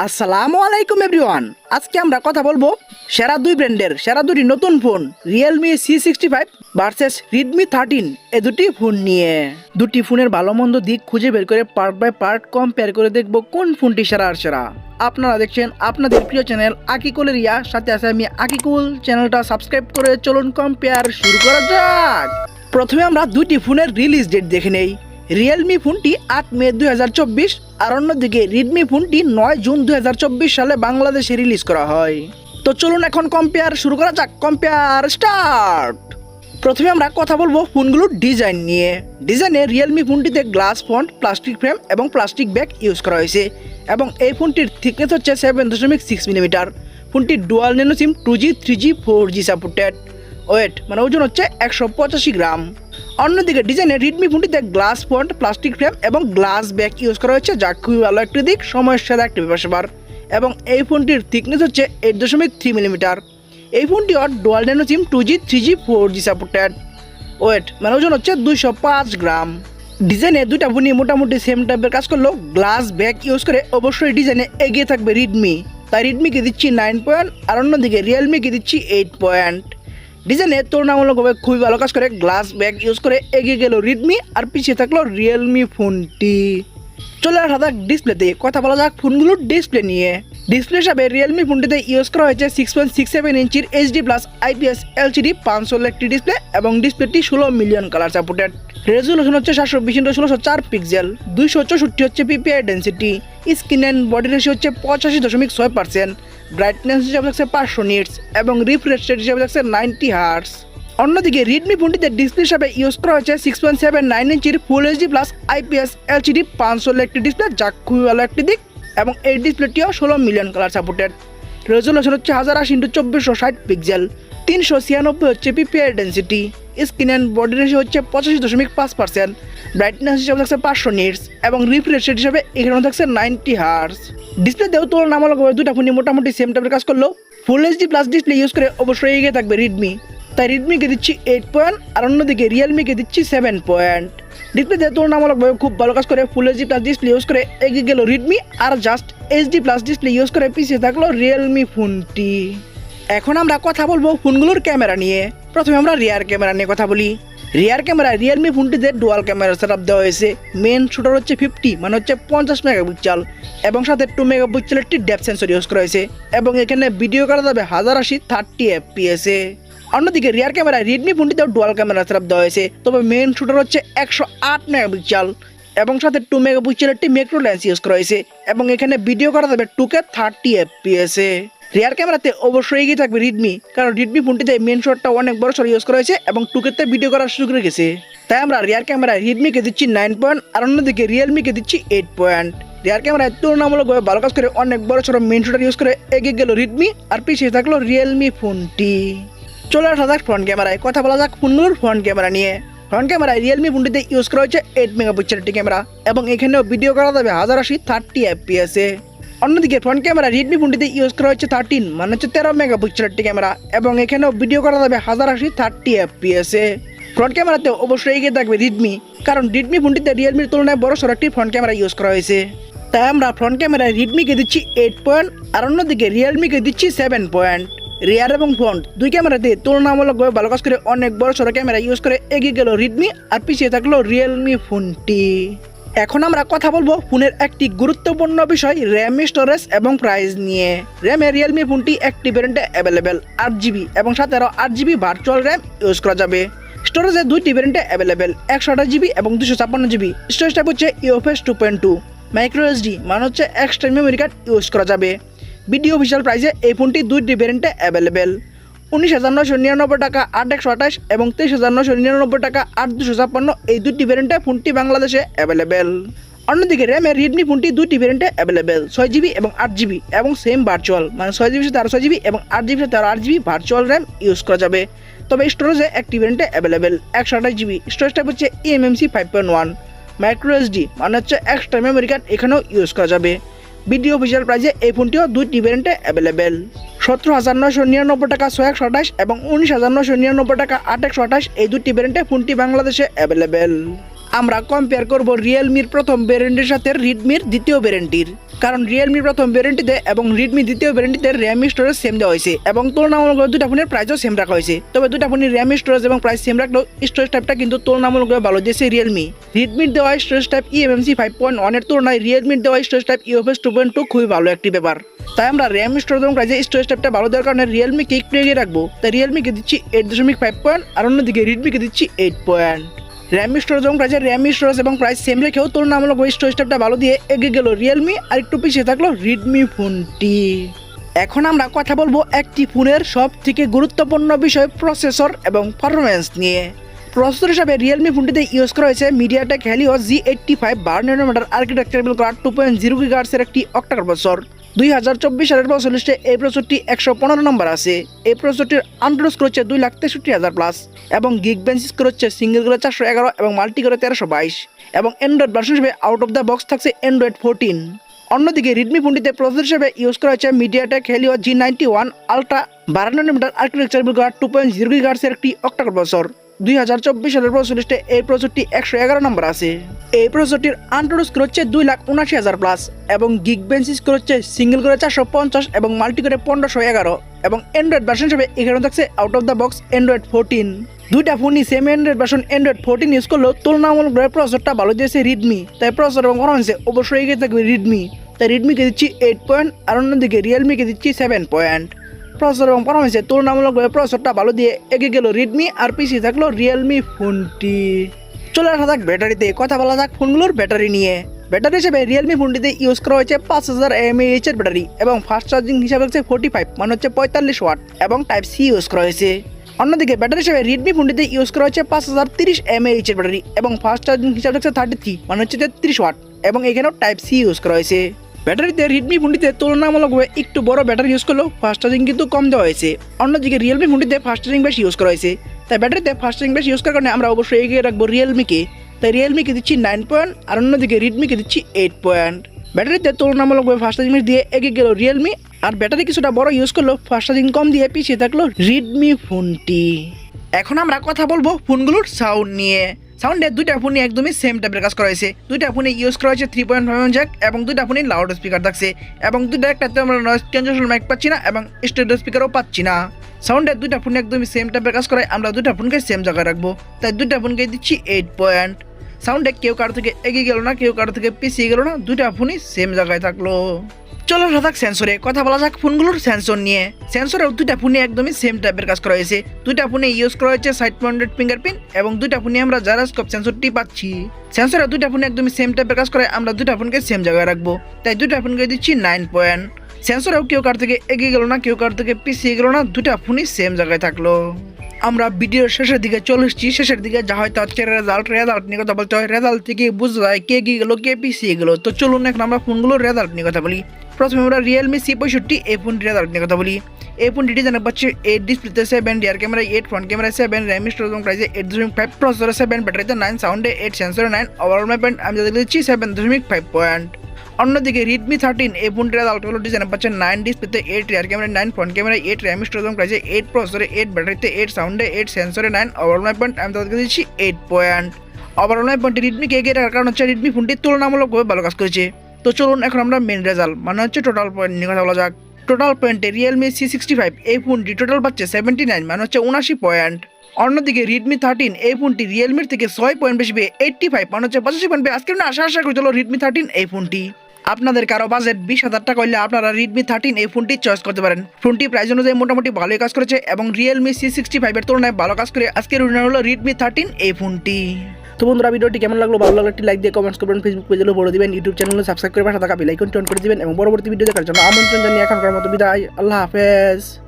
আসসালামু আলাইকুম এভরিওয়ান। আজকে আমরা কথা বলবো সেরা দুই ব্র্যান্ডের সেরা দুটি নতুন phone Realme C65 versus Redmi 13 এই দুটি ফোন নিয়ে। দুটি ফোনের ভালো মন্দ দিক খুঁজে বের করে পার্ট বাই পার্ট কম্পেয়ার করে দেখবো কোন ফোনটি সেরা আর সেরা। আপনারা দেখছেন আপনাদের প্রিয় চ্যানেল আকিকুল রিয়া, সাথে আছে আমি আকিকুল। চ্যানেলটা সাবস্ক্রাইব করে চলুন কম্পেয়ার শুরু করা যাক। প্রথমে আমরা দুটি ফোনের রিলিজ ডেট দেখে নেই। রিয়েলমি ফোনটি 8 মে 2024 আর অন্যদিকে রেডমি ফোনটি 9 জুন 2024 সালে বাংলাদেশে রিলিজ করা হয়। তো চলুন এখন কম্পেয়ার শুরু করা যাক। Compare start. প্রথমে আমরা কথা বলবো ফোনগুলোর ডিজাইন নিয়ে। ডিজাইনে রিয়েলমি ফোনটিতে গ্লাস ফন্ট, প্লাস্টিক ফ্রেম এবং প্লাস্টিক ব্যাগ ইউজ করা হয়েছে এবং এই ফোনটির থিকনেস হচ্ছে 7.6 মিলিমিটার। ফোনটির dual nano SIM 2G 3G 4G supported. Weight মানে ওজন হচ্ছে 185 গ্রাম। অন্যদিকে ডিজাইনে রেডমি ফোনটিতে গ্লাস ফন্ট, প্লাস্টিক ফ্রেম এবং গ্লাস ব্যাগ ইউজ করা হয়েছে, যা খুবই ভালো একটি দিক, সময়ের সাথে একটি ব্যাপার। এবং এই ফোনটির থিকনেস হচ্ছে 8.3 মিলিমিটার। এই ফোনটি dual nano SIM 2G 3G 4G supported. Weight মানে ওজন হচ্ছে 205 গ্রাম। ডিজাইনে দুইটা ফোনই মোটামুটি সেম টাইপের কাজ করলেও গ্লাস ব্যাগ ইউজ করে অবশ্যই ডিজাইনে এগিয়ে থাকবে রেডমি। তাই রেডমিকে দিচ্ছি 9 পয়েন্ট আর অন্যদিকে রিয়েলমিকে দিচ্ছি 8 পয়েন্ট। ডিজাইনে তুলনামূলকভাবে খুবই ভালো কাজ করে গ্লাস ব্যাগ ইউজ করে এগিয়ে গেল রেডমি আর পিছিয়ে থাকলো রিয়েলমি ফোনটি। চলে আসা যাক ডিসপ্লেতে। কথা বলা যাক ফোনগুলোর ডিসপ্লে নিয়ে। ডিসপ্লে হিসাবে রিয়েলমি ফোনটিতে ইউজ করা হয়েছে 6.67 ইঞ্চির HD+ IPS LCD 500 একটি ডিসপ্লে এবং ডিসপ্লেটি 16 মিলিয়ন কালার সাপোর্টেড। রেজুলেশন হচ্ছে 720x1604 পিক্সেল। 264 হচ্ছে PPI density. Screen and body ratio হচ্ছে 85.6%। ব্রাইটনেস হিসাবে থাকছে 500 নিটস এবং রিফ্রেশ রেট হিসাবে থাকছে 90 হার্টস। অন্যদিকে রেডমি ফোনটিতে ডিসপ্লে হিসাবে ইউজ করা হয়েছে 6.79 ইঞ্চির ফুল HD+ IPS LCD 500 একটি ডিসপ্লে, যা খুবই ভালো একটি দিক এবং এই ডিসপ্লেটিও 16 মিলিয়ন কালার সাপোর্টেড। রেজুলেশন হচ্ছে 1080x2460 পিক্সেল। 396 হচ্ছে PPI density. Screen and body ratio হচ্ছে 85.5%। ব্রাইটনেস হিসাবে থাকছে 500 নিটস এবং রিফ্রেশ রেট হিসাবে এখানেও থাকছে 90 হার্টস। ডিসপ্লেতেও তুলনামূলকভাবে দুইটা ফোনই মোটামুটি সেম টাইপের কাজ করলেও ফুল HD+ ডিসপ্লে ইউজ করে অবশ্যই এগিয়ে থাকবে রেডমি। তাই রেডমিকে দিচ্ছি 8 পয়েন্ট আর অন্যদিকে রিয়েলমিকে দিচ্ছি 7 পয়েন্ট। ডিসপ্লেতে তুলনামূলকভাবে খুব ভালো কাজ করে ফুল HD+ ডিসপ্লে ইউজ করে এগিয়ে গেল রেডমি আর জাস্ট HD+ ডিসপ্লে ইউজ করে পিছিয়ে থাকলো রিয়েলমি ফোনটি। এখন আমরা কথা বলবো ফোনগুলোর ক্যামেরা নিয়ে। প্রথমে আমরা রিয়ার ক্যামেরা নিয়ে কথা বলি। রিয়ার ক্যামেরা রিয়েলমি ফোনটিতে ডুয়াল ক্যামেরা সেটআপ দেওয়া হয়েছে। মেন শুটার হচ্ছে 50 মানে হচ্ছে 50 মেগাপিক্সেল এবং সাথে 2 মেগাপিক্সেলের একটি ডেপথ সেন্সর ইউজ করা হয়েছে এবং এখানে ভিডিও করা যাবে 1080 30 FPS এ। অন্যদিকে রিয়ার ক্যামেরা রেডমি ফোনটিতেও ডুয়াল ক্যামেরা সেটআপ দেওয়া হয়েছে, তবে মেন শুটার হচ্ছে 108 মেগাপিক্সেল এবং সাথে 2 মেগাপিক্সেলের একটি ম্যাক্রো লেন্স ইউজ করা হয়েছে এবং এখানে ভিডিও করা যাবে 2K 30 FPS এ। রিয়ার ক্যামেরাতে অবশ্যই এগিয়ে থাকবে রেডমি, কারণ রেডমি ফোনটিতে মেন শটটা অনেক বড় সড় ইউজ করা হয়েছে এবং 2K ভিডিও করার সুযোগ রেখেছে। তাই আমরা রিয়ার ক্যামেরায় রেডমিকে দিচ্ছি 9 পয়েন্ট আর অন্যদিকে রিয়েলমিকে দিচ্ছি 8 পয়েন্ট। রিয়ার ক্যামেরায় তুলনামূলকভাবে ভালো কাজ করে অনেক বড় সড় মেন শটার ইউজ করে এগিয়ে গেল রেডমি আর পিছিয়ে থাকলো রিয়েলমি ফোনটি। চলে আসা যাক ফ্রন্ট ক্যামেরায়। কথা বলা যাক ফোনগুলোর ফ্রন্ট ক্যামেরা নিয়ে। ফ্রন্ট ক্যামেরায় রিয়েলমি ফোনটিতে ইউজ করা হয়েছে 8 মেগাপিক্সেলের একটি ক্যামেরা এবং এখানেও ভিডিও করা যাবে 1080 30 FPS এ। অন্যদিকে ফ্রন্ট ক্যামেরা রেডমি ফোনটিতে ইউজ করা হচ্ছে 13 মানে হচ্ছে 13 মেগাপিক্সেলের একটি ক্যামেরা এবং এখানেও ভিডিও করা যাবে 1080 30 FPS এ। ফ্রন্ট ক্যামেরাতে অবশ্যই এগিয়ে থাকবে রেডমি, কারণ রেডমি ফোনটিতে রিয়েলমির তুলনায় বড় সড় একটি ফ্রন্ট ক্যামেরা ইউজ করা হয়েছে। তাই আমরা ফ্রন্ট ক্যামেরায় রেডমিকে দিচ্ছি 8 পয়েন্ট আর অন্যদিকে রিয়েলমিকে দিচ্ছি 7 পয়েন্ট। রিয়ার এবং ফ্রন্ট দুই ক্যামেরাতে তুলনামূলকভাবে ভালো কাজ করে অনেক বড় সড়ো ক্যামেরা ইউজ করে এগিয়ে গেল রেডমি আর পিছিয়ে থাকলো রিয়েলমি ফোনটি। এখন আমরা কথা বলবো ফোনের একটি গুরুত্বপূর্ণ বিষয় র্যাম, স্টোরেজ এবং প্রাইস নিয়ে। র্যামে রিয়েলমি ফোনটি একটি ভ্যারিয়েন্টে অ্যাভেলেবেল 8GB এবং সাথে আরও 8GB ভার্চুয়াল র্যাম ইউজ করা যাবে। স্টোরেজে দুইটি ভ্যারিয়েন্টে অ্যাভেলেবেল 128GB এবং 256GB। স্টোরেজ টাইপ হচ্ছে UFS 2.2। মাইক্রো SD মানে হচ্ছে এক্সটার্নাল মেমোরি কার্ড ইউজ করা যাবে। ভিডিও অফিসিয়াল প্রাইসে এই ফোনটি দুইটি ভ্যারিয়েন্টে অ্যাভেলেবেল 19,999 টাকা 8/128 এবং 23,999 টাকা 8/256। এই দুটি ভ্যারিয়েন্টে ফোনটি বাংলাদেশে অ্যাভেলেবেল। অন্যদিকে র্যামে রেডমি ফোনটি দুইটি ভ্যারিয়েন্টে অ্যাভেলেবেল 6GB এবং 8GB এবং সেম ভার্চুয়াল মানে 6GB সাথে আরও 6GB এবং 8GB সাথে আরও 8GB ভার্চুয়াল র্যাম ইউজ করা যাবে। তবে স্টোরেজে একটি ভ্যারিয়েন্টে অ্যাভেলেবেল 128GB। স্টোরেজ টাইপ হচ্ছে eMMC 5.1। মাইক্রো SD মানে হচ্ছে এক্সট্রা মেমোরি কার্ড এখানেও ইউজ করা যাবে। ভিডিও অফিসিয়াল প্রাইসে এই ফোনটিও দুইটি ভ্যারিয়েন্টে অ্যাভেলেবেল 17,999 টাকা 6/128 এবং 19,999 টাকা 8/128। এই দুটি ভ্যারিয়েন্টে ফোনটি বাংলাদেশে অ্যাভেলেবেল। আমরা কম্পেয়ার করব রিয়েলমির প্রথম ভ্যারিয়েন্টের সাথে রিডমির দ্বিতীয় ভ্যারিয়েন্টটির। কারণ রিয়েলমির প্রথম ভ্যারিয়েন্টটিতে এবং রিডমি দ্বিতীয় ভ্যারিয়েন্টটিতে র্যাম স্টোরেজ সেম দেওয়া হয়েছে এবং তুলনামূলকভাবে দুটা ফোনের প্রাইসও সেম রাখা হয়েছে। তবে দুটা ফোনের র্যাম স্টোরেজ এবং প্রাইস সেম রাখলেও স্টোরেজ টাইপটা কিন্তু তুলনামূলকভাবে ভালো দিয়েছে রিয়েলমি। রিডমির দেওয়া স্টোরেজ টাইপ eMMC 5.1 এর তুলনায় রিয়েলমির দেওয়া স্টোরেজ টাইপ UFS 2.2 খুবই ভালো একটি ব্যাপার। তাই আমরা র্যাম স্টোরেজ এবং প্রাইসে স্টোরেজ টাইপটা ভালো দেওয়ার কারণে রিয়েলমিকে একটু এগিয়ে রাখবো। তাই রিয়েলমিকে দিচ্ছি 8.5 পয়েন্ট আর অন্যদিকে রিডমিকে দিচ্ছি 8 পয়েন্ট। র্যাম স্টোরেজ এবং প্রাইসে র্যাম স্টোরেজ এবং প্রাইস সেম রেখেও তুলনামূলক স্টোরেজ টাইপটা ভালো দিয়ে এগিয়ে গেল রিয়েলমি আর একটু পিছিয়ে থাকলো রিডমি ফোনটি। এখন আমরা কথা বলবো একটি ফোনের সব থেকে গুরুত্বপূর্ণ বিষয় প্রসেসর এবং পারফরমেন্স নিয়ে। প্রসেসর হিসাবে রিয়েলমি ফোনটিতে ইউজ করা হয়েছে মিডিয়াটেক হেলিও G85 12 ন্যানোমিটার আর্কিটেকচারেবল করা 2.0 GHz এর একটি অক্টাকোর প্রসেসর। 2024 সালের প্রসেসর লিস্টে এই প্রসেসরটি 115 নম্বর আছে। এই প্রসেসরটির আন্ড্রয়েড স্কোর হচ্ছে 2,63,000 প্লাস এবং গিগ বেঞ্চ স্কোর হচ্ছে সিঙ্গেল করে 411 এবং মাল্টি করে 1322 এবং অ্যান্ড্রয়েড ভার্সন হিসেবে আউট অফ দ্য বক্স থাকছে অ্যান্ড্রয়েড 14। অন্যদিকে রিডমি ফোনটিতে প্রসেসর হিসেবে ইউজ করা হয়েছে MediaTek Helio G91 ultra 12 nanometre আর্কিটেকচারেবল করা 2.0 GHz এর একটি অক্টাকোর প্রসেসর। 2024 সালের প্রসেসর লিস্টে এই প্রসেসরটি 111 নম্বর আছে। এই প্রসেসরটির আন্ড্রয়েড স্কোর হচ্ছে 2,79,000 প্লাস এবং গিগ বেঞ্চ স্কোর হচ্ছে সিঙ্গেল করে 450 এবং মাল্টি করে 1511 এবং অ্যান্ড্রয়েড ভার্সন হিসেবে এখানে থাকছে out of the box Android 14। দুইটা ফোনই same Android version Android 14 use করলেও তুলনামূলকভাবে প্রসেসরটা ভালো দিয়েছে রিডমি। তাই প্রসেসর এবং পারফরম্যান্সে অবশ্যই এগিয়ে থাকবে রিডমি। তাই রিডমিকে দিচ্ছি 8 পয়েন্ট আর অন্যদিকে রিয়েলমিকে দিচ্ছি 7 পয়েন্ট। প্রসেসর এবং পারফরম্যান্সে তুলনামূলকভাবে প্রসেসরটা ভালো দিয়ে এগিয়ে গেল রিডমি আর পিছিয়ে থাকলো রিয়েলমি ফোনটি। চলে আসা যাক ব্যাটারিতে, কথা বলা যাক ফোনগুলোর ব্যাটারি নিয়ে। ব্যাটারি হিসেবে রিয়েলমি ফোনটিতে ইউজ করা হয়েছে 5000 mAh এর ব্যাটারি এবং ফাস্ট চার্জিং হিসাবে হচ্ছে 45 মানে হচ্ছে 45 ওয়াট এবং টাইপ সি ইউজ করা হয়েছে। অন্যদিকে ব্যাটারি হিসেবে রিডমি ফোনটিতে ইউজ করা হচ্ছে 5030 mAh এর ব্যাটারি এবং ফাস্ট চার্জিং হিসাবে হচ্ছে 33 মানে হচ্ছে 33 ওয়াট এবং এখানেও টাইপ সি ইউজ করা হয়েছে। ব্যাটারিতে রিডমি ফোনটিতে তুলনামূলকভাবে একটু বড় ব্যাটারি ইউজ করলেও ফাস্ট চার্জিং কিন্তু কম দেওয়া হয়েছে। অন্যদিকে রিয়েলমি ফোনটিতে ফাস্ট চার্জিং বেশি ইউজ করা হয়েছে। তাই ব্যাটারিতে ফাস্ট চার্জিং বেশি ইউজ করার কারণে আমরা অবশ্যই এগিয়ে রাখবো রিয়েলমিকে। তাই রিয়েলমিকে দিচ্ছি 9 পয়েন্ট আর অন্যদিকে রিডমিকে দিচ্ছি 8 পয়েন্ট। ব্যাটারিতে তুলনামূলকভাবে ফাস্ট চার্জিং দিয়ে এগিয়ে গেল রিয়েলমি আর ব্যাটারি কিছুটা বড় ইউজ করলেও ফাস্ট চার্জিং কম দিয়ে পিছিয়ে থাকলো রিডমি ফোনটি। এখন আমরা কথা বলবো ফোনগুলোর সাউন্ড নিয়ে। সাউন্ডে দুইটা ফোনই একদমই সেম টাইপের কাজ করা হয়েছে। দুইটা ফোনে ইউজ করা হয়েছে 3.5 জ্যাক এবং দুইটা ফোনই লাউড স্পিকার থাকছে এবং দুইটা একটাতে আমরা নয়েজ ক্যান্সেলেশন মাইক পাচ্ছি না এবং স্টেরিও স্পিকারও পাচ্ছি না। সাউন্ডে দুইটা ফোন একদমই সেম টাইপের কাজ করে আমরা দুইটা ফোনকে সেম জায়গায় রাখবো। তাই দুইটা ফোনকে দিচ্ছি 8 পয়েন্ট। সাউন্ডে কেউ কারো থেকে এগিয়ে গেল না, কেউ কারো থেকে পিছিয়ে গেল না, দুইটা ফোনই সেম জায়গায় থাকলো। চলো যাক সেন্সরে, কথা বলা যাক ফোনগুলোর সেন্সর নিয়ে। সেন্সরেও দুইটা ফোনে একদমই সেম টাইপের কাজ করা হয়েছে। দুইটা ফোনে ইউজ করা হয়েছে সাইড মাউন্টেড ফিঙ্গারপ্রিন্ট এবং দুইটা ফোনে আমরা জাইরোস্কোপ সেন্সরটি পাচ্ছি। সেন্সরে দুইটা ফোনে একদমই সেম টাইপের কাজ করে আমরা দুইটা ফোনকে সেম জায়গায় রাখবো। তাই দুইটা ফোনকে দিচ্ছি 9 পয়েন্ট। সেন্সরেও কেউ কার থেকে এগিয়ে গেল না, কেউ কার থেকে পিছিয়ে গেল না, দুইটা ফোনই সেম জায়গায় থাকলো। আমরা ভিডিওর শেষের দিকে চলে এসেছি। শেষের দিকে যা হয়তো হচ্ছে রেজাল্ট নিয়ে কথা বলতে হয়। রেজাল্ট থেকে বোঝা যায় কে এগিয়ে গেলো কে পিছিয়ে গেলো। তো চলুন এখন আমরা ফোনগুলোর রেজাল্ট নিয়ে কথা বলি। প্রথমে আমরা রিয়েলমি C65 এই ফোনটির রেজাল্ট নিয়ে কথা বলি। এই ফোনটি ডিজাইন পাচ্ছে 8 ডিসপ্লেতে 7, rear camera 8, front camera 7, RAM storage এবং প্রাইসে 8.5, প্রসেসরে 7, ব্যাটারিতে 9, সাউন্ডে 8, সেন্সরে 9, ওভারঅল পয়েন্ট আমি যাদের দিচ্ছি 7.5 পয়েন্ট। অন্যদিকে রিডমি 13 এই ফোনটির রেজাল্ট হলো ডিজাইন পাচ্ছে 9 ডিসপ্লেতে 8, rear camera 9, front camera 8, RAM storage এবং প্রাইসে 8, প্রসেসরে 8, ব্যাটারিতে 8, সাউন্ডে 8, সেন্সরে 9, ওভারঅল পয়েন্ট আমি তাদেরকে দিচ্ছি 8 পয়েন্ট। ওভারঅল পয়েন্টে রিডমিকে এগিয়ে রাখার কারণ হচ্ছে রিডমি ফোনটি তুলনামূলকভাবে ভালো কাজ করেছে। তো চলুন এখন আমরা মেন রেজাল্ট মানে হচ্ছে টোটাল পয়েন্ট নিয়ে কথা বলা যাক। টোটাল পয়েন্টে রিয়েলমি C65 এই ফোনটি টোটাল পাচ্ছে 79 মানে হচ্ছে 79 পয়েন্ট। অন্যদিকে রিডমি 13 এই ফোনটি রিয়েলমির থেকে 6 পয়েন্ট বেশি পেয়ে 85 মানে হচ্ছে 85 পয়েন্ট পেয়ে আজকে আশা করি চলো রিডমি 13 এই ফোনটি। আপনাদের কারো বাজেট 20,000 টাকা হলে আপনারা রিডমি 13 এই ফোনটি চয়েস করতে পারেন। ফোনটি প্রাইস অনুযায়ী মোটামুটি ভালোই কাজ করেছে এবং রিয়েলমি C65 এর তুলনায় ভালো কাজ করে আজকের হলো রিডমি 13 এই ফোনটি। তো বন্ধুরা ভিডিওটি কেমন লাগলো, ভালো লাগলে একটি লাইক দিয়ে কমেন্টস করবেন, ফেসবুক পেজে ফলো দিবেন, ইউটিউব চ্যানেলে সাবস্ক্রাইব করে পাশে থাকা বেল আইকনটি অন করে দিবেন এবং পরবর্তী ভিডিও দেখার জন্য আমন্ত্রণ জানিয়ে এখনকার মতো বিদায়। আল্লাহ হাফেজ।